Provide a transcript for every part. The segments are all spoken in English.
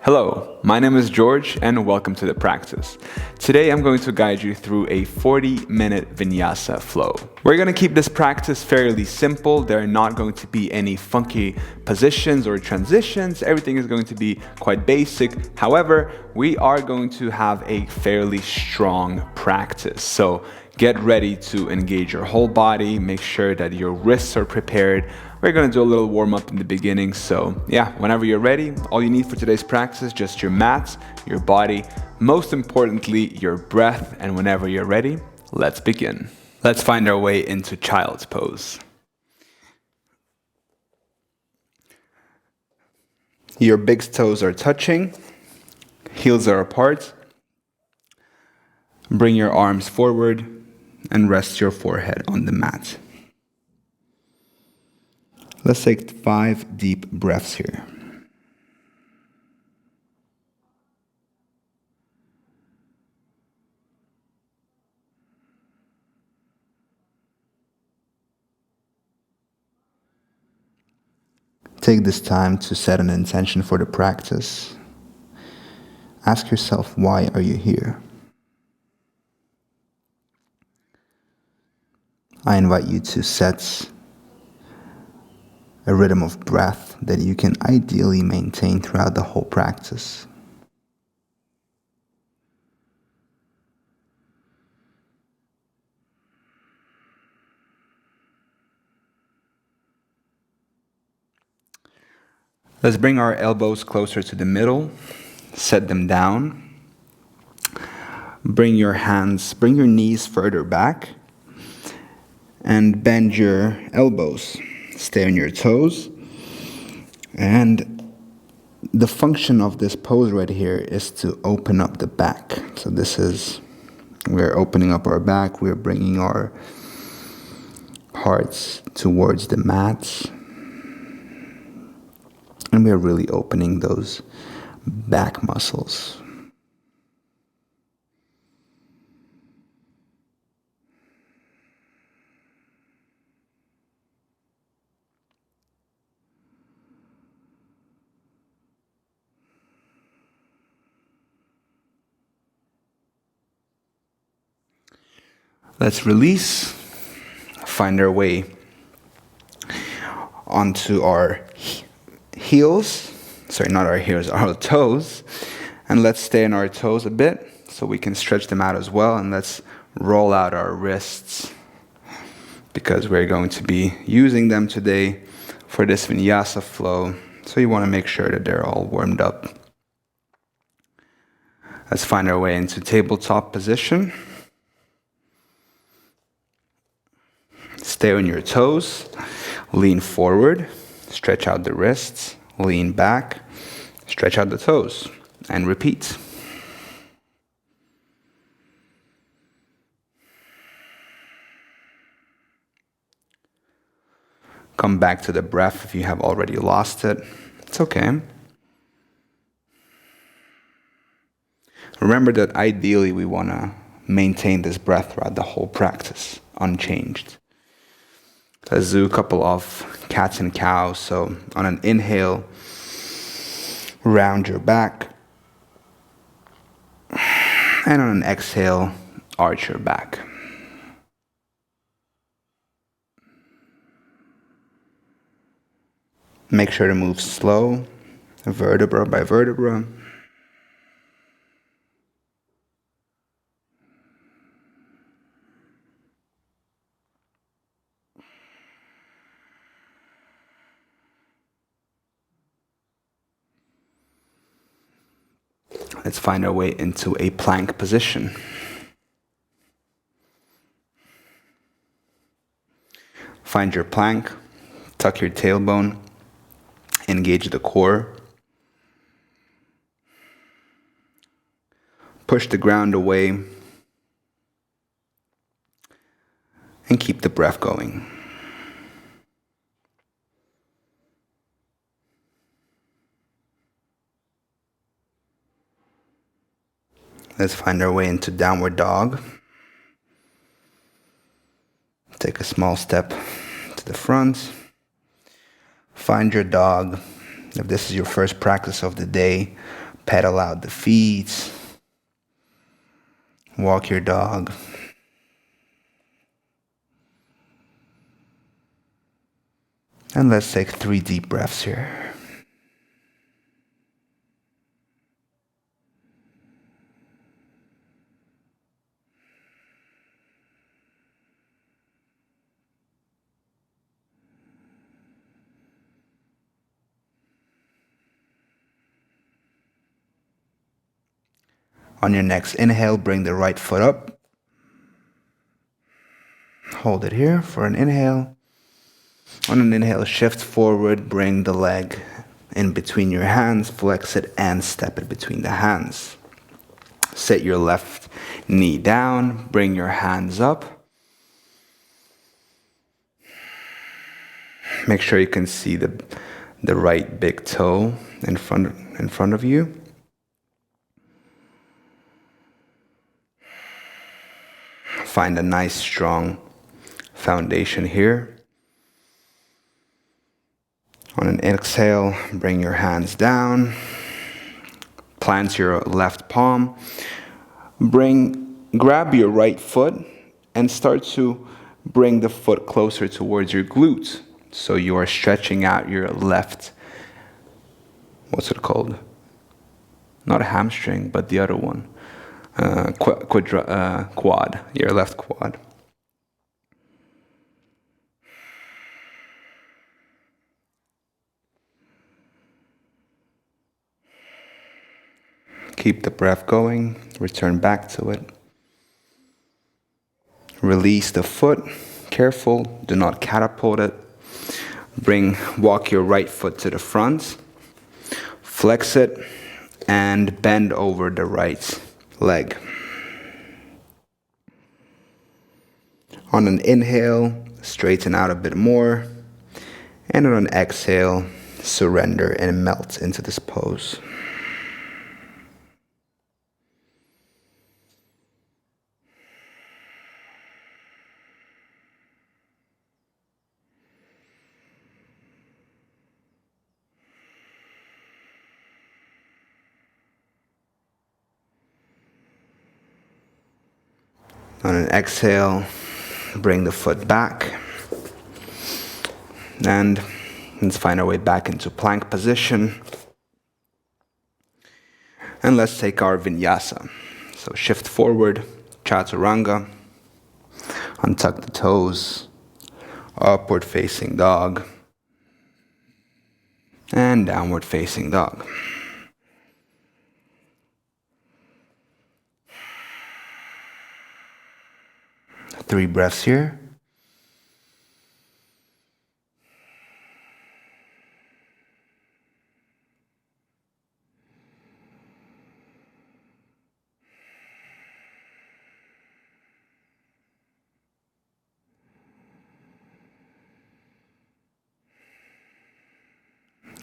Hello, my name is George and welcome to the practice. Today I'm going to guide you through a 40-minute Vinyasa flow. We're going to keep this practice fairly simple. There are not going to be any funky positions or transitions. Everything is going to be quite basic. However, we are going to have a fairly strong practice. So get ready to engage your whole body. Make sure that your wrists are prepared. We're going to do a little warm-up in the beginning. So yeah, whenever you're ready, all you need for today's practice is just your mat, your body, most importantly, your breath. And whenever you're ready, let's begin. Let's find our way into child's pose. Your big toes are touching, heels are apart. Bring your arms forward and rest your forehead on the mat. Let's take 5 deep breaths here. Take this time to set an intention for the practice. Ask yourself, why are you here? I invite you to set a rhythm of breath that you can ideally maintain throughout the whole practice. Let's bring our elbows closer to the middle, set them down. Bring your knees further back and bend your elbows. Stay on your toes. And the function of this pose right here is to open up the back. So we're opening up our back, we're bringing our hearts towards the mat. And we're really opening those back muscles. Let's release, find our way onto our heels, not our heels, our toes, and let's stay on our toes a bit so we can stretch them out as well, and let's roll out our wrists because we're going to be using them today for this Vinyasa flow, so you want to make sure that they're all warmed up. Let's find our way into tabletop position. Stay on your toes, lean forward, stretch out the wrists, lean back, stretch out the toes, and repeat. Come back to the breath if you have already lost it. It's okay. Remember that ideally we want to maintain this breath throughout the whole practice, unchanged. Let's do a couple of cats and cows. So on an inhale, round your back. And on an exhale, arch your back. Make sure to move slow, vertebra by vertebra. Let's find our way into a plank position. Find your plank, tuck your tailbone, engage the core. Push the ground away and keep the breath going. Let's find our way into downward dog. Take a small step to the front. Find your dog. If this is your first practice of the day, Pedal out the feet. Walk your dog. And let's take 3 deep breaths here. On your next inhale, bring the right foot up. Hold it here for an inhale. On an inhale, shift forward, bring the leg in between your hands, flex it and step it between the hands. Set your left knee down, bring your hands up. Make sure you can see the right big toe in front of you. Find a nice strong foundation here. On an exhale, bring your hands down. Plant your left palm. Grab your right foot and start to bring the foot closer towards your glutes. So you are stretching out your left, what's it called? Not a hamstring, but the other one. Quad, your left quad. Keep the breath going, return back to it. Release the foot, careful, do not catapult it. Walk your right foot to the front, flex it, and bend over the right leg. On an inhale, straighten out a bit more, and on an exhale, surrender and melt into this pose. On an exhale, bring the foot back. And let's find our way back into plank position. And let's take our vinyasa. So shift forward, chaturanga. Untuck the toes. Upward facing dog. And downward facing dog. Three breaths here.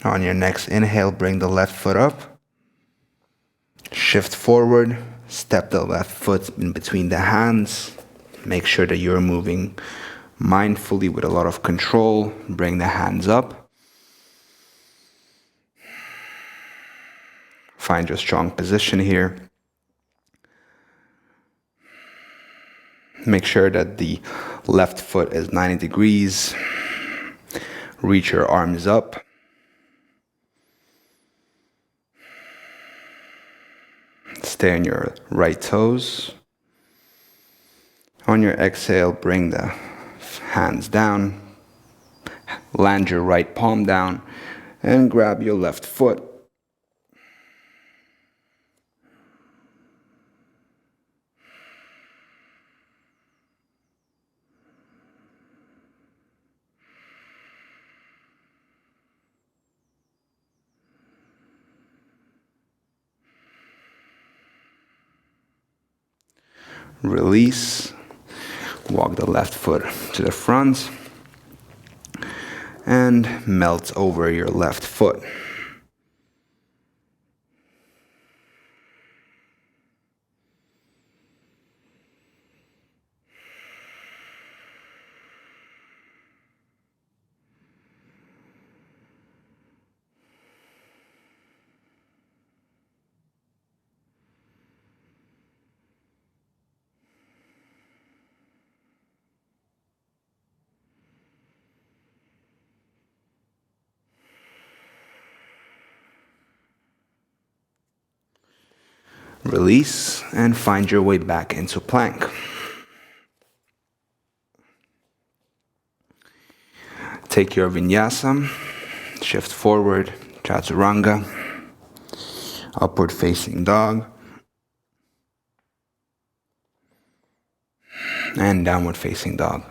On your next inhale, bring the left foot up. Shift forward, step the left foot in between the hands. Make sure that you're moving mindfully with a lot of control. Bring the hands up. Find your strong position here. Make sure that the left foot is 90 degrees. Reach your arms up. Stay on your right toes. On your exhale, bring the hands down. Land your right palm down and grab your left foot. Release. Walk the left foot to the front and melt over your left foot. Release and find your way back into plank. Take your vinyasa, shift forward, chaturanga, upward facing dog, and downward facing dog.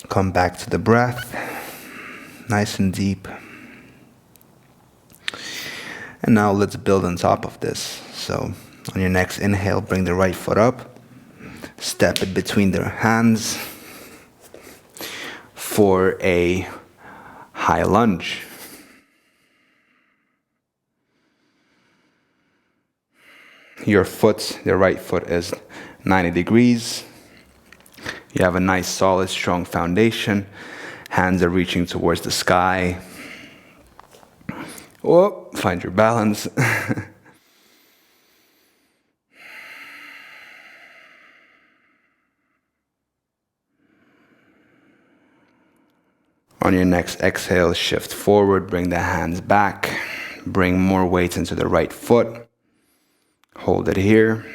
Come back to the breath, nice and deep. And now let's build on top of this. So on your next inhale, bring the right foot up, step it between the hands for a high lunge. Your foot, the right foot is 90 degrees. You have a nice, solid, strong foundation. Hands are reaching towards the sky. Whoop, find your balance. On your next exhale, shift forward, bring the hands back. Bring more weight into the right foot. Hold it here.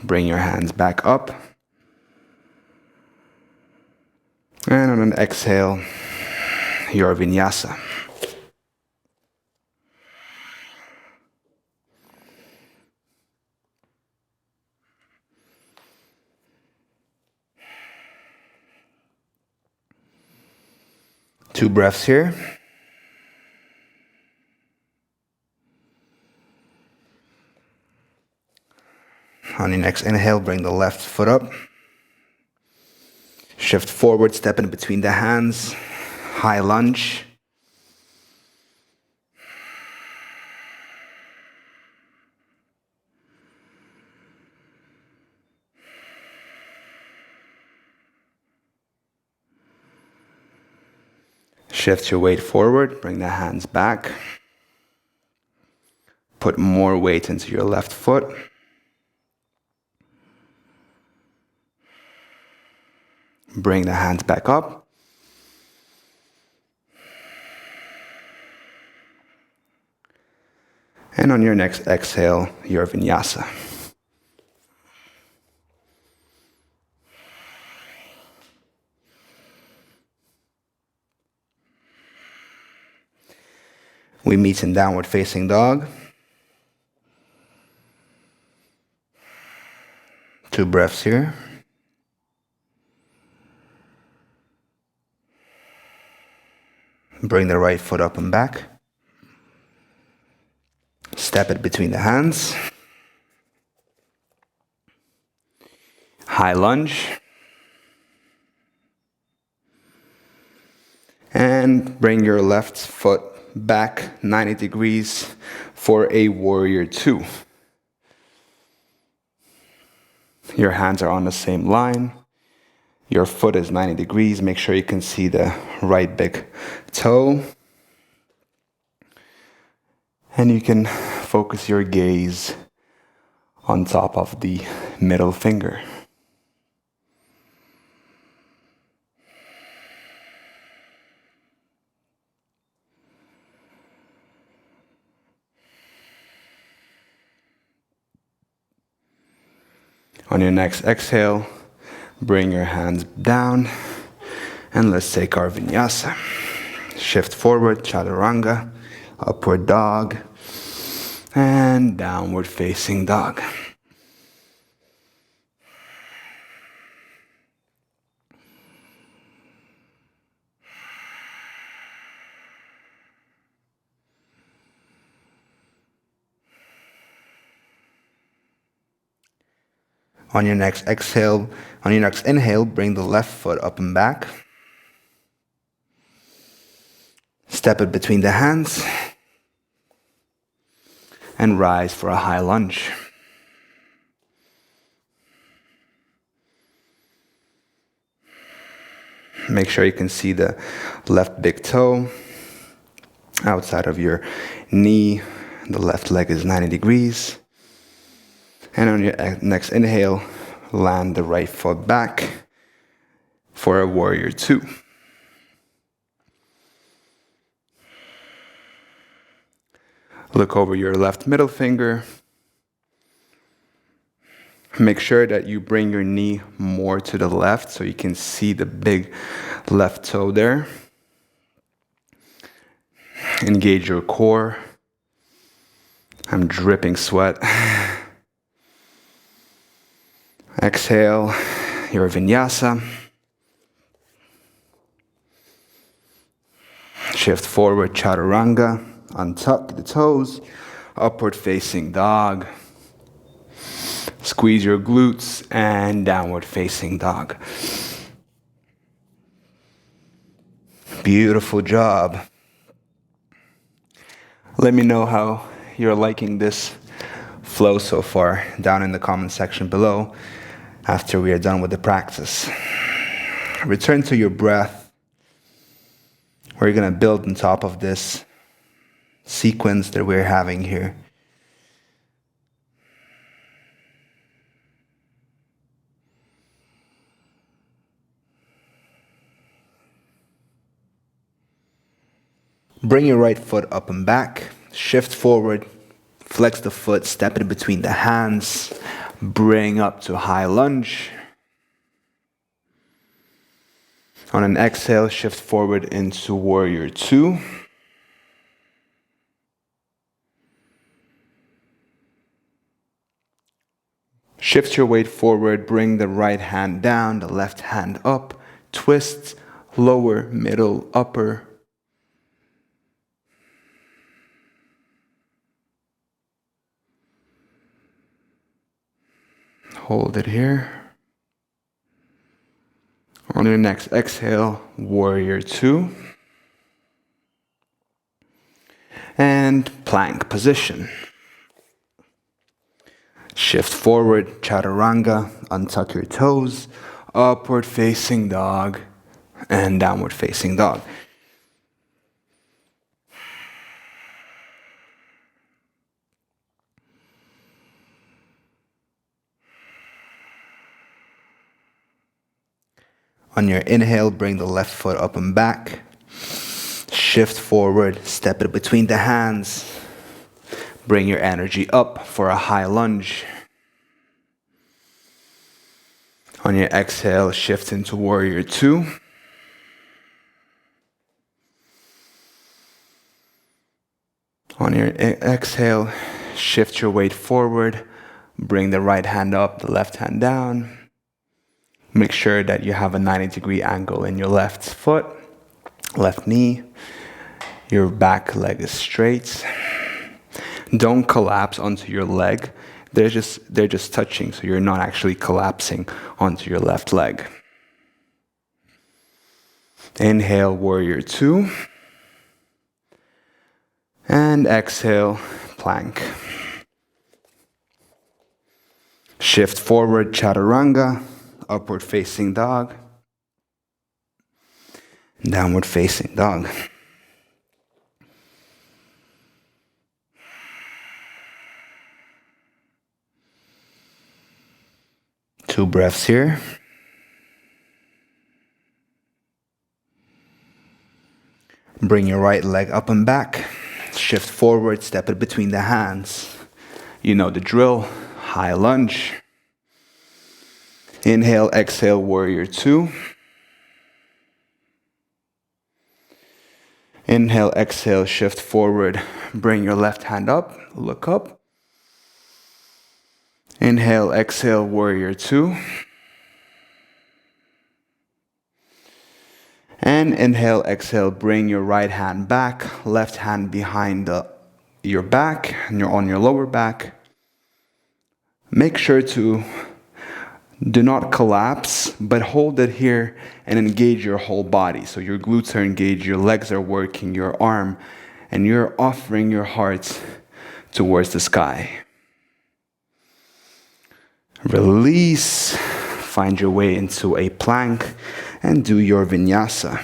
Bring your hands back up. And on an exhale, your vinyasa. Two breaths here. On your next inhale, bring the left foot up. Shift forward, step in between the hands. High lunge. Shift your weight forward, bring the hands back. Put more weight into your left foot. Bring the hands back up. And on your next exhale, your vinyasa. We meet in downward facing dog. Two breaths here. Bring the right foot up and back. Step it between the hands. High lunge. And bring your left foot back 90 degrees for a warrior two. Your hands are on the same line. Your foot is 90 degrees. Make sure you can see the right big toe. And you can focus your gaze on top of the middle finger. On your next exhale, bring your hands down and let's take our vinyasa. Shift forward, chaturanga, upward dog, and downward facing dog. On your next inhale, bring the left foot up and back. Step it between the hands and rise for a high lunge. Make sure you can see the left big toe outside of your knee. The left leg is 90 degrees. And on your next inhale, land the right foot back for a warrior two. Look over your left middle finger. Make sure that you bring your knee more to the left so you can see the big left toe there. Engage your core. I'm dripping sweat. Exhale your vinyasa. Shift forward, chaturanga. Untuck the toes. Upward facing dog. Squeeze your glutes and downward facing dog. Beautiful job. Let me know how you're liking this flow so far down in the comment section below after we are done with the practice. Return to your breath. We're going to build on top of this sequence that we're having here. Bring your right foot up and back. Shift forward. Flex the foot. Step it between the hands. Bring up to high lunge. On an exhale, shift forward into warrior two. Shift your weight forward. Bring the right hand down, the left hand up. Twist, lower, middle, upper. Hold it here. On your next exhale, warrior two. And plank position. Shift forward, chaturanga, untuck your toes, upward facing dog, and downward facing dog. On your inhale, bring the left foot up and back. Shift forward, step it between the hands. Bring your energy up for a high lunge. On your exhale, shift into warrior two. On your exhale, shift your weight forward. Bring the right hand up, the left hand down. Make sure that you have a 90-degree angle in your left foot, left knee. Your back leg is straight. Don't collapse onto your leg. They're just touching, so you're not actually collapsing onto your left leg. Inhale, warrior two. And exhale, plank. Shift forward, chaturanga. Upward facing dog. Downward facing dog. Two breaths here. Bring your right leg up and back. Shift forward, step it between the hands. You know the drill. High lunge. Inhale, exhale, warrior two. Inhale, exhale, shift forward. Bring your left hand up, look up. Inhale, exhale, warrior two. And inhale, exhale, bring your right hand back, left hand behind your back, and you're on your lower back. Make sure to do not collapse, but hold it here and engage your whole body. So your glutes are engaged, your legs are working, your arm, and you're offering your heart towards the sky. Release, find your way into a plank and do your vinyasa.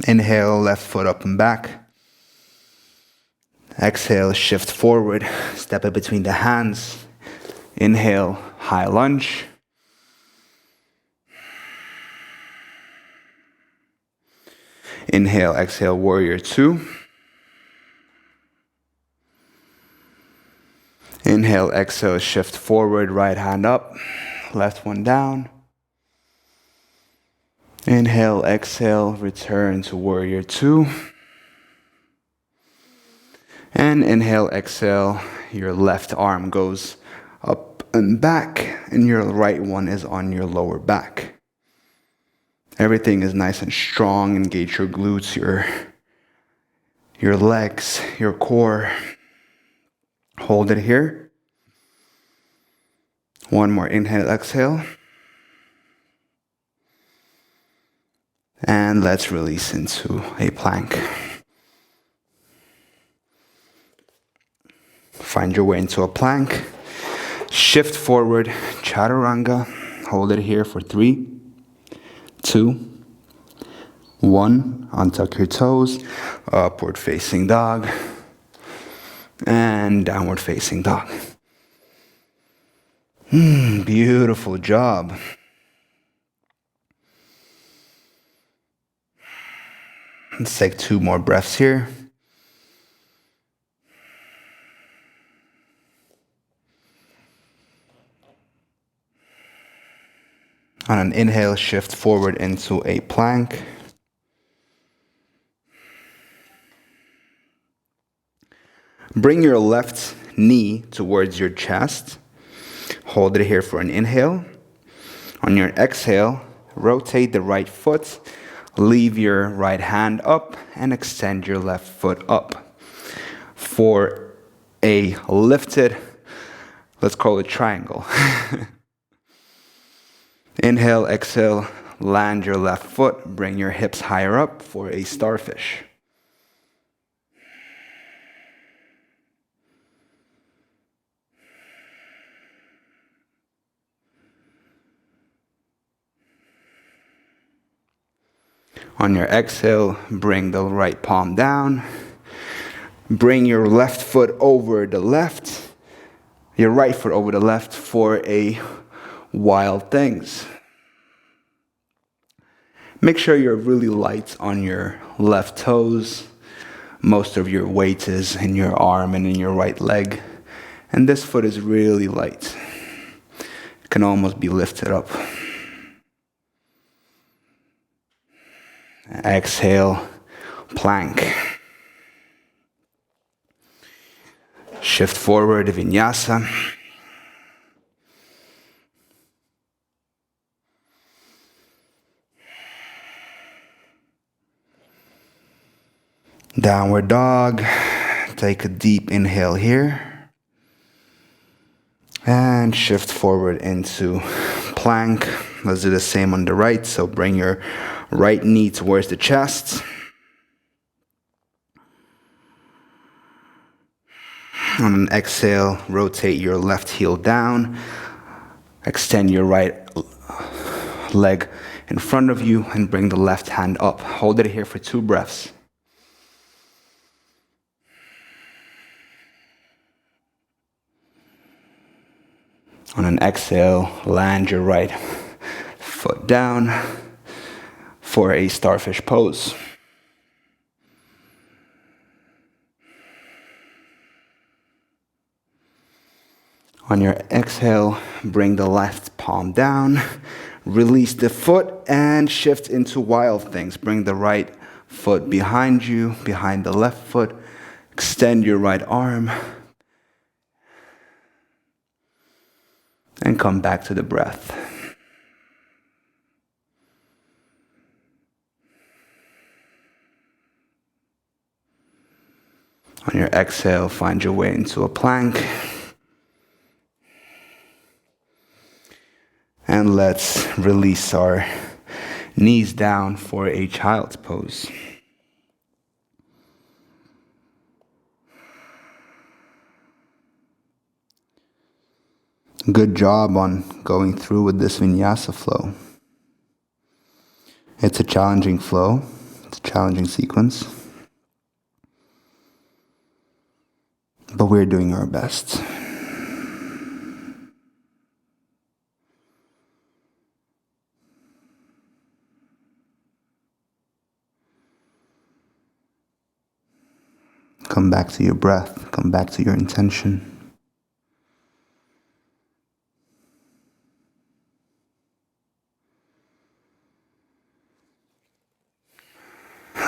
Inhale, left foot up and back. Exhale, shift forward, step it between the hands. Inhale, high lunge. Inhale, exhale, warrior two. Inhale, exhale, shift forward, right hand up, left one down. Inhale, exhale, return to warrior two. And inhale, exhale, your left arm goes up and back, and your right one is on your lower back. Everything is nice and strong. Engage your glutes, your legs, your core. Hold it here. One more inhale, exhale. And let's release into a plank. Find your way into a plank. Shift forward, chaturanga. Hold it here for 3, 2, 1. Untuck your toes. Upward facing dog. And downward facing dog. Beautiful job. Let's take 2 more breaths here. On an inhale, shift forward into a plank. Bring your left knee towards your chest. Hold it here for an inhale. On your exhale, rotate the right foot. Leave your right hand up and extend your left foot up. For a lifted, let's call it triangle. Inhale, exhale, land your left foot. Bring your hips higher up for a starfish. On your exhale, bring the right palm down. Bring your left foot over the left. Your right foot over the left for a wild things. Make sure you're really light on your left toes. Most of your weight is in your arm and in your right leg. And this foot is really light. It can almost be lifted up. Exhale, plank. Shift forward, vinyasa. Downward dog. Take a deep inhale here. And shift forward into plank. Let's do the same on the right. So bring your right knee towards the chest. On an exhale, rotate your left heel down. Extend your right leg in front of you and bring the left hand up. Hold it here for 2 breaths. On an exhale, land your right foot down for a starfish pose. On your exhale, bring the left palm down, release the foot, and shift into wild things. Bring the right foot behind you, behind the left foot. Extend your right arm. And come back to the breath. On your exhale, find your way into a plank. And let's release our knees down for a child's pose. Good job on going through with this vinyasa flow. It's a challenging flow. It's a challenging sequence. But we're doing our best. Come back to your breath. Come back to your intention.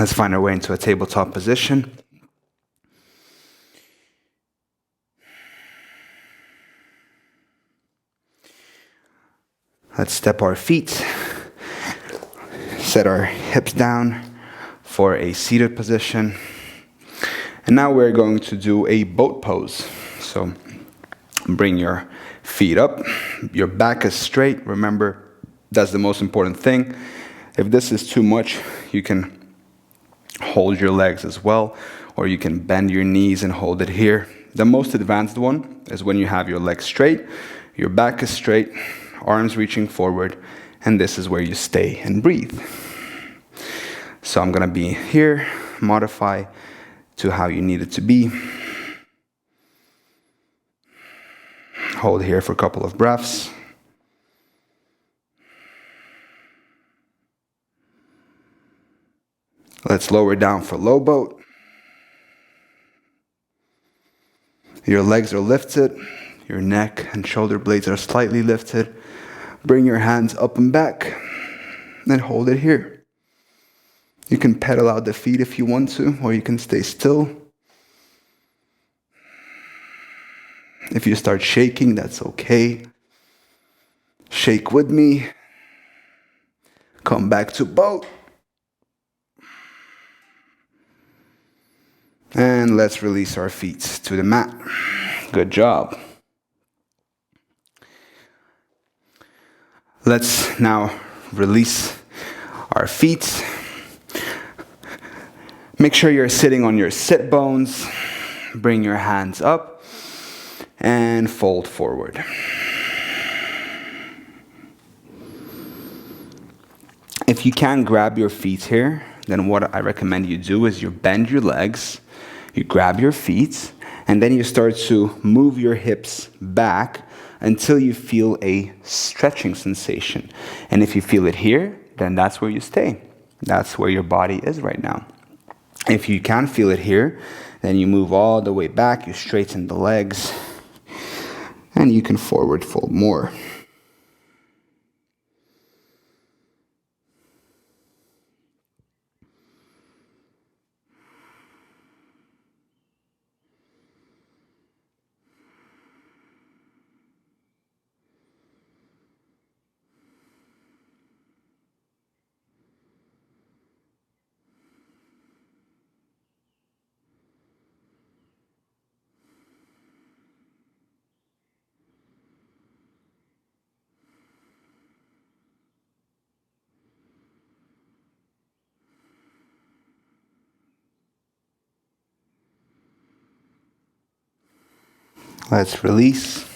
Let's find our way into a tabletop position. Let's step our feet. Set our hips down for a seated position. And now we're going to do a boat pose. So bring your feet up. Your back is straight. Remember, that's the most important thing. If this is too much, you can hold your legs as well, or you can bend your knees and hold it here. The most advanced one is when you have your legs straight, your back is straight, arms reaching forward, and this is where you stay and breathe. So I'm going to be here, modify to how you need it to be. Hold here for a couple of breaths. Let's lower down for low boat. Your legs are lifted. Your neck and shoulder blades are slightly lifted. Bring your hands up and back and hold it here. You can pedal out the feet if you want to, or you can stay still. If you start shaking, that's okay. Shake with me. Come back to boat. And let's release our feet to the mat. Good job. Let's now release our feet. Make sure you're sitting on your sit bones. Bring your hands up and fold forward. If you can grab your feet here, then what I recommend you do is you bend your legs, you grab your feet, and then you start to move your hips back until you feel a stretching sensation. And if you feel it here, then that's where you stay. That's where your body is right now. If you can't feel it here, then you move all the way back, you straighten the legs, and you can forward fold more. Let's release.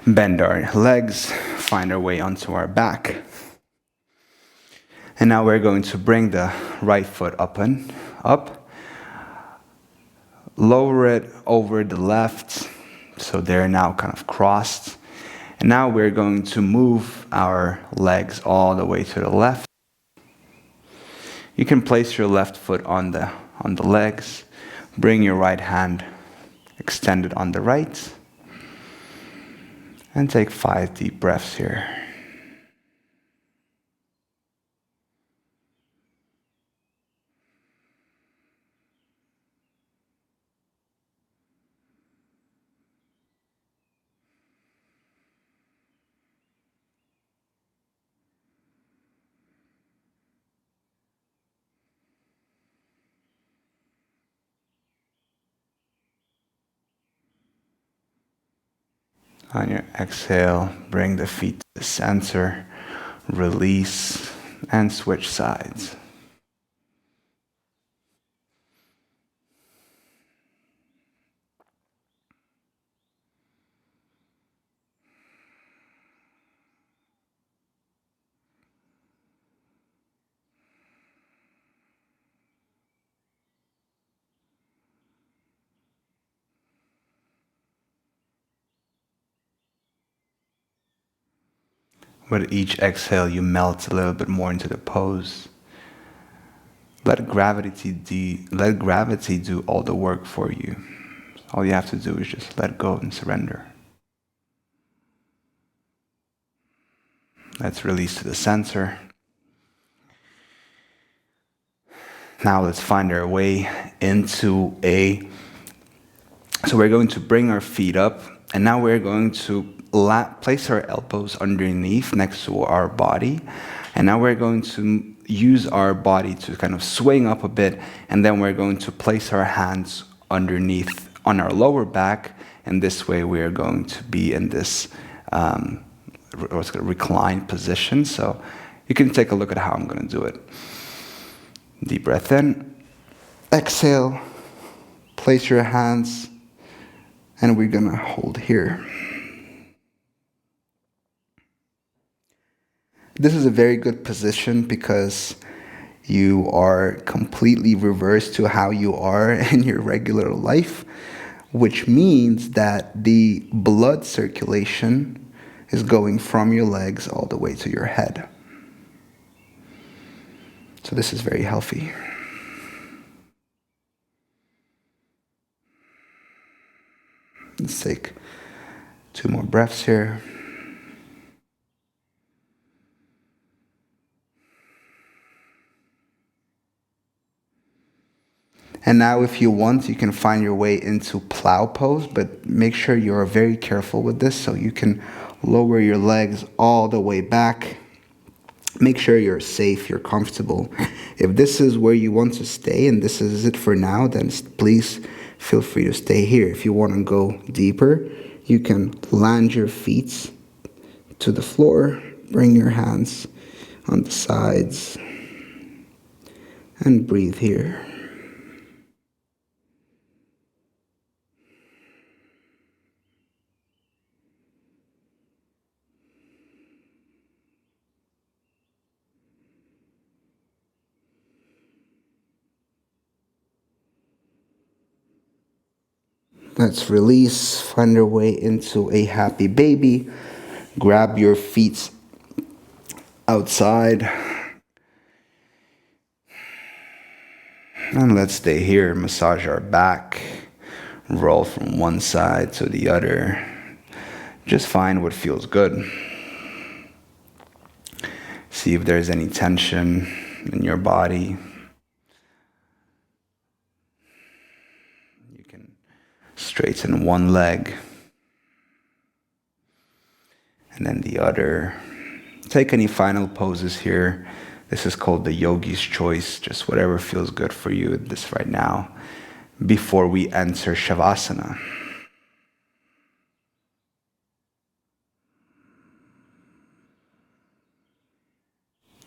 Bend our legs, find our way onto our back. And now we're going to bring the right foot up and up. Lower it over the left, so they're now kind of crossed. And now we're going to move our legs all the way to the left. You can place your left foot on the legs. Bring your right hand extended on the right. And take 5 deep breaths here. On your exhale, bring the feet to the center, release, and switch sides. With each exhale, you melt a little bit more into the pose. Let gravity do all the work for you. All you have to do is just let go and surrender. Let's release to the center. Now let's find our way into so we're going to bring our feet up, and now we're going to place our elbows underneath next to our body, and now we're going to use our body to kind of swing up a bit, and then we're going to place our hands underneath on our lower back, and this way we are going to be in this reclined position. So you can take a look at how I'm going to do it. Deep breath in, exhale, place your hands, and we're going to hold here. This is a very good position because you are completely reversed to how you are in your regular life, which means that the blood circulation is going from your legs all the way to your head. So this is very healthy. Let's take 2 more breaths here. And now if you want, you can find your way into plow pose, but make sure you're very careful with this so you can lower your legs all the way back. Make sure you're safe, you're comfortable. If this is where you want to stay and this is it for now, then please feel free to stay here. If you want to go deeper, you can land your feet to the floor, bring your hands on the sides, and breathe here. Let's release, find our way into a happy baby. Grab your feet outside. And let's stay here, massage our back, roll from one side to the other. Just find what feels good. See if there's any tension in your body. You can straighten one leg and then the other. Take any final poses here. This is called the yogi's choice, just whatever feels good for you at this right now, before we enter Shavasana.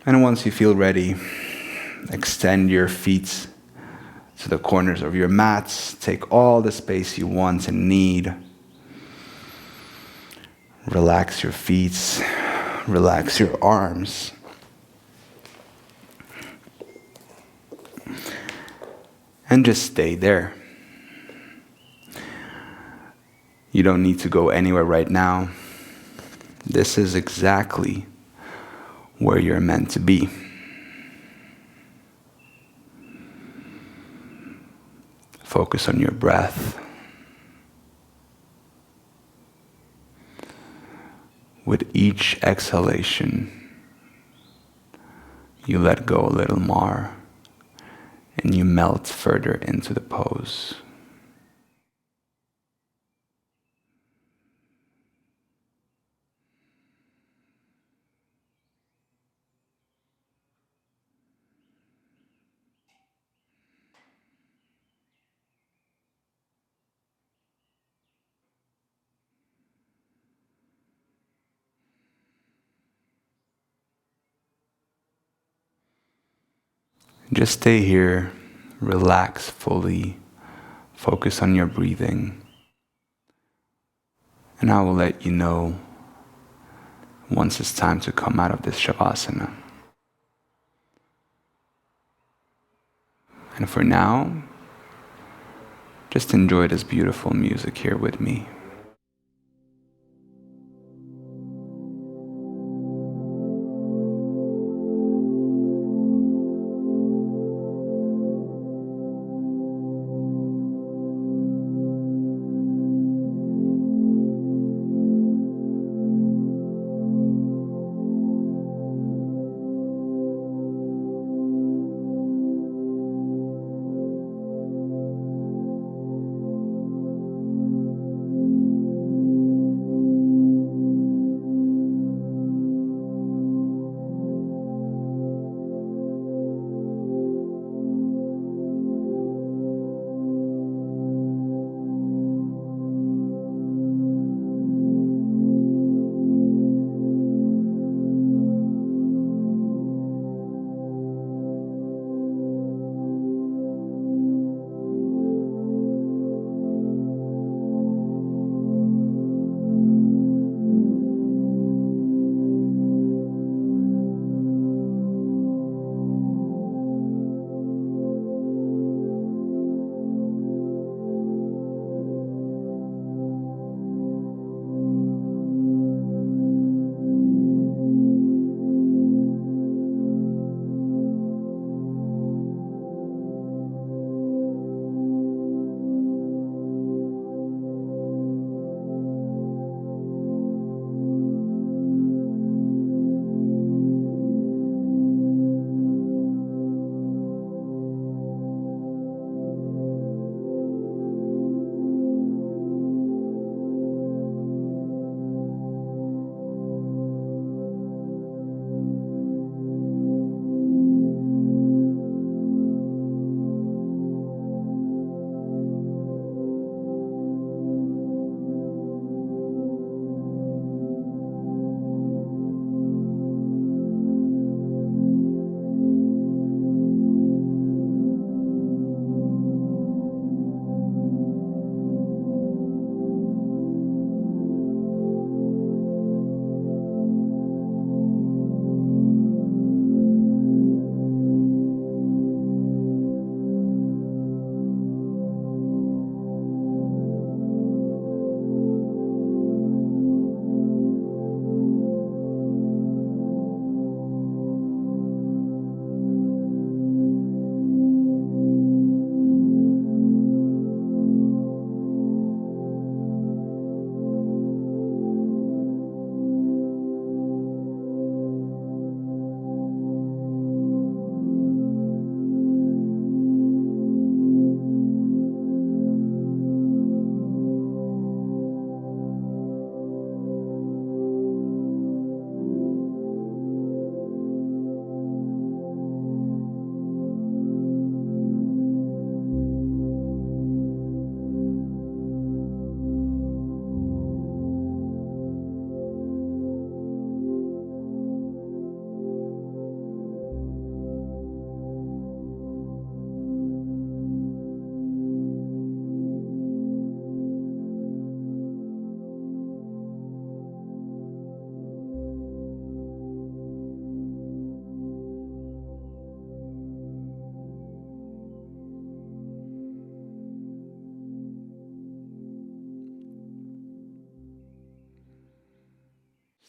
And once you feel ready, extend your feet to the corners of your mats. Take all the space you want and need. Relax your feet, relax your arms. And just stay there. You don't need to go anywhere right now. This is exactly where you're meant to be. Focus on your breath. With each exhalation, you let go a little more and you melt further into the pose. Just stay here, relax fully, focus on your breathing, and I will let you know once it's time to come out of this Shavasana. And for now, just enjoy this beautiful music here with me.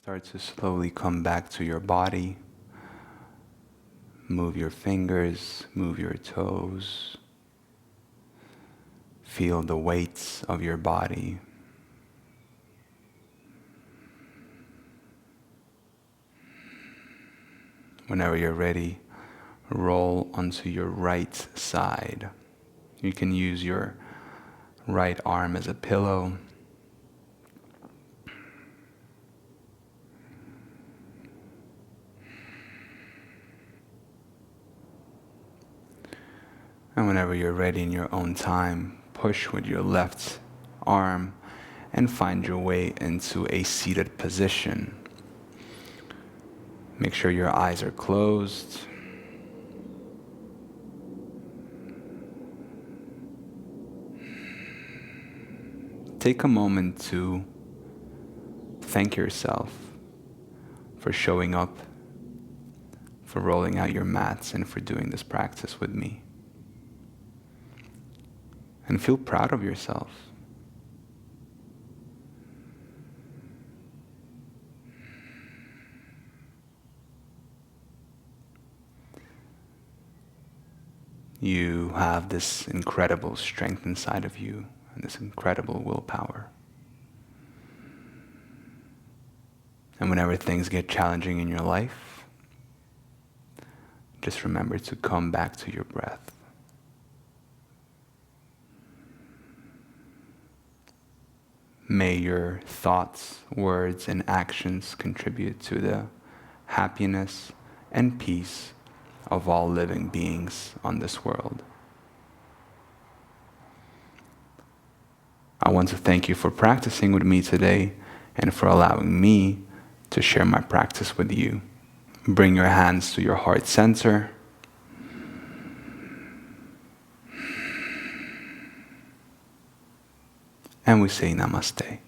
Start to slowly come back to your body. Move your fingers, move your toes. Feel the weights of your body. Whenever you're ready, roll onto your right side. You can use your right arm as a pillow. And whenever you're ready in your own time, push with your left arm and find your way into a seated position. Make sure your eyes are closed. take a moment to thank yourself for showing up, for rolling out your mats, and for doing this practice with me. And feel proud of yourself. You have this incredible strength inside of you and this incredible willpower. And whenever things get challenging in your life, just remember to come back to your breath. May your thoughts, words, and actions contribute to the happiness and peace of all living beings on this world. I want to thank you for practicing with me today and for allowing me to share my practice with you. Bring your hands to your heart center. And we say namaste.